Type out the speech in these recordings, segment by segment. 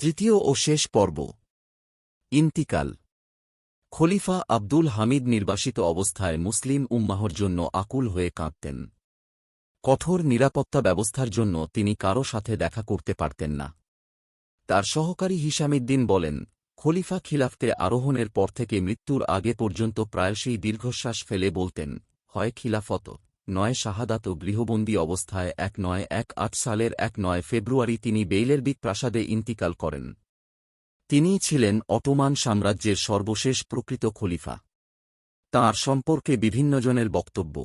তৃতীয় ও শেষ পর্ব। ইন্তিকাল। খলিফা আব্দুল হামিদ নির্বাসিত অবস্থায় মুসলিম উম্মাহর জন্য আকুল হয়ে কাঁদতেন। কঠোর নিরাপত্তা ব্যবস্থার জন্য তিনি কারও সাথে দেখা করতে পারতেন না। তার সহকারী হিশামউদ্দিন বলেন, খলিফা খিলাফতে আরোহণের পর থেকে মৃত্যুর আগে পর্যন্ত প্রায়শই দীর্ঘশ্বাস ফেলে বলতেন, হয় খিলাফত, নয় শাহাদাত। গৃহবন্দী অবস্থায় 1918 সালের 19 ফেব্রুয়ারি তিনি বেইলেরবিক প্রাসাদে ইন্তিকাল করেন। তিনিই ছিলেন অটোমান সাম্রাজ্যের সর্বশেষ প্রকৃত খলিফা। তাঁর সম্পর্কে বিভিন্নজনের বক্তব্য।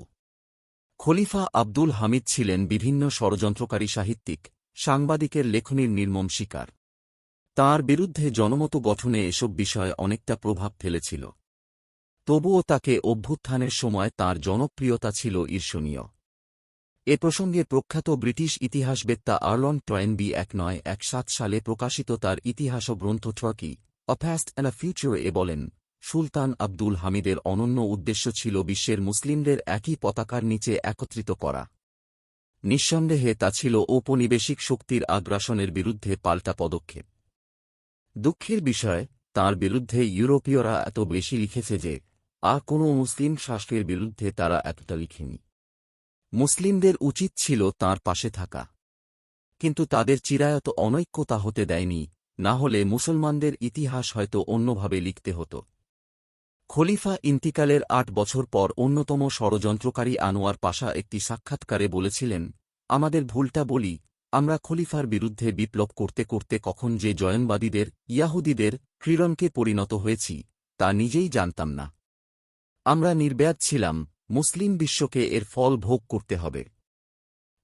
খলিফা আব্দুল হামিদ ছিলেন বিভিন্ন ষড়যন্ত্রকারী সাহিত্যিক, সাংবাদিকের লেখনীর নির্মম শিকার। তাঁর বিরুদ্ধে জনমত গঠনে এসব বিষয় অনেকটা প্রভাব ফেলেছিল। তবুও তাকে অভ্যুত্থানের সময় তাঁর জনপ্রিয়তা ছিল ঈর্ষণীয়। এ প্রসঙ্গে প্রখ্যাত ব্রিটিশ ইতিহাসবেত্তা আর্লন টয়েনবি 1917 সালে প্রকাশিত তার ইতিহাস গ্রন্থ Turkey, a past and a future এ বলেন, সুলতান আব্দুল হামিদের অনন্য উদ্দেশ্য ছিল বিশ্বের মুসলিমদের একই পতাকার নিচে একত্রিত করা। নিঃসন্দেহে তা ছিল ঔপনিবেশিক শক্তির আগ্রাসনের বিরুদ্ধে পাল্টা পদক্ষেপ। দুঃখের বিষয়, তাঁর বিরুদ্ধে ইউরোপীয়রা এত বেশি লিখেছে যে আর কোনো মুসলিম শাসকের বিরুদ্ধে তারা এতটা লিখেনি। মুসলিমদের উচিত ছিল তাঁর পাশে থাকা, কিন্তু তাদের চিরায়ত অনৈক্য তা হতে দেয়নি, না হলে মুসলমানদের ইতিহাস হয়তো অন্যভাবে লিখতে হতো। খলিফা ইন্তিকালের 8 বছর পর অন্যতম ষড়যন্ত্রকারী আনোয়ার পাশা একটি সাক্ষাৎকারে বলেছিলেন, আমাদের ভুলটা বলি, আমরা খলিফার বিরুদ্ধে বিপ্লব করতে করতে কখন যে জয়নবাদীদের, ইয়াহুদীদের ক্রীড়নকে পরিণত হয়েছি তা নিজেই জানতাম না। আমরা নির্ব্যাজ ছিলাম, মুসলিম বিশ্বকে এর ফল ভোগ করতে হবে।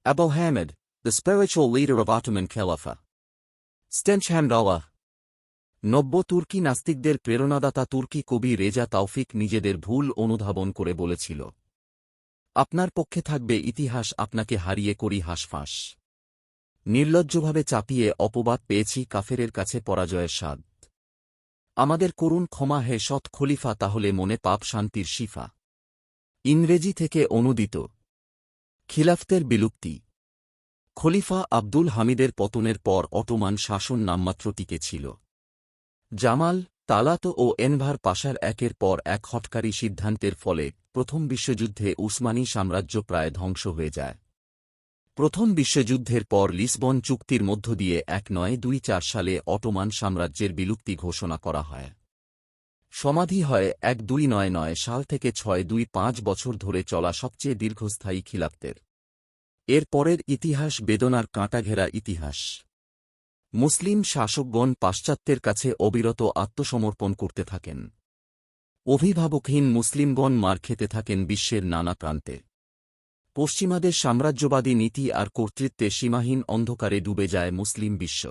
আবু হামেদ, the spiritual leader of Ottoman খেলাফা। স্টেনশহামদাল্লাহ। নব্য তুর্কি নাস্তিকদের প্রেরণাদাতা তুর্কি কবি রেজা তাওফিক নিজেদের ভুল অনুধাবন করে বলেছিল, আপনার পক্ষে থাকবে ইতিহাস আপনাকে হারিয়ে করি হাঁসফাঁস। নির্লজ্জভাবে চাপিয়ে অপবাদ পেয়েছি কাফেরের কাছে পরাজয়ের স্বাদ। আমাদের করুণ ক্ষমা হে সৎ খলিফা, তাহলে মনে পাপ শান্তির শিফা। ইংরেজি থেকে অনুদিত। খিলাফতের বিলুপ্তি। খলিফা আব্দুল হামিদের পতনের পর অটোমান শাসন নামমাত্র টিকে ছিল। জামাল, তালাত ও এনভার পাশার একের পর এক হঠকারী সিদ্ধান্তের ফলে প্রথম বিশ্বযুদ্ধে উসমানী সাম্রাজ্য প্রায় ধ্বংস হয়ে যায়। প্রথম বিশ্বযুদ্ধের পর লিসবন চুক্তির মধ্য দিয়ে 1924 সালে অটোমান সাম্রাজ্যের বিলুপ্তি ঘোষণা করা হয়। সমাধি হয় 1299 সাল থেকে 625 বছর ধরে চলা সবচেয়ে দীর্ঘস্থায়ী খিলাফতের। এর পরের ইতিহাস বেদনার কাঁটাঘেরা ইতিহাস। মুসলিম শাসকগণ পাশ্চাত্যের কাছে অবিরত আত্মসমর্পণ করতে থাকেন। অভিভাবকহীন মুসলিমগণ মার খেতে থাকেন বিশ্বের নানা প্রান্তে। পশ্চিমাদের সাম্রাজ্যবাদী নীতি আর কর্তৃত্বে সীমাহীন অন্ধকারে ডুবে যায় মুসলিম বিশ্ব।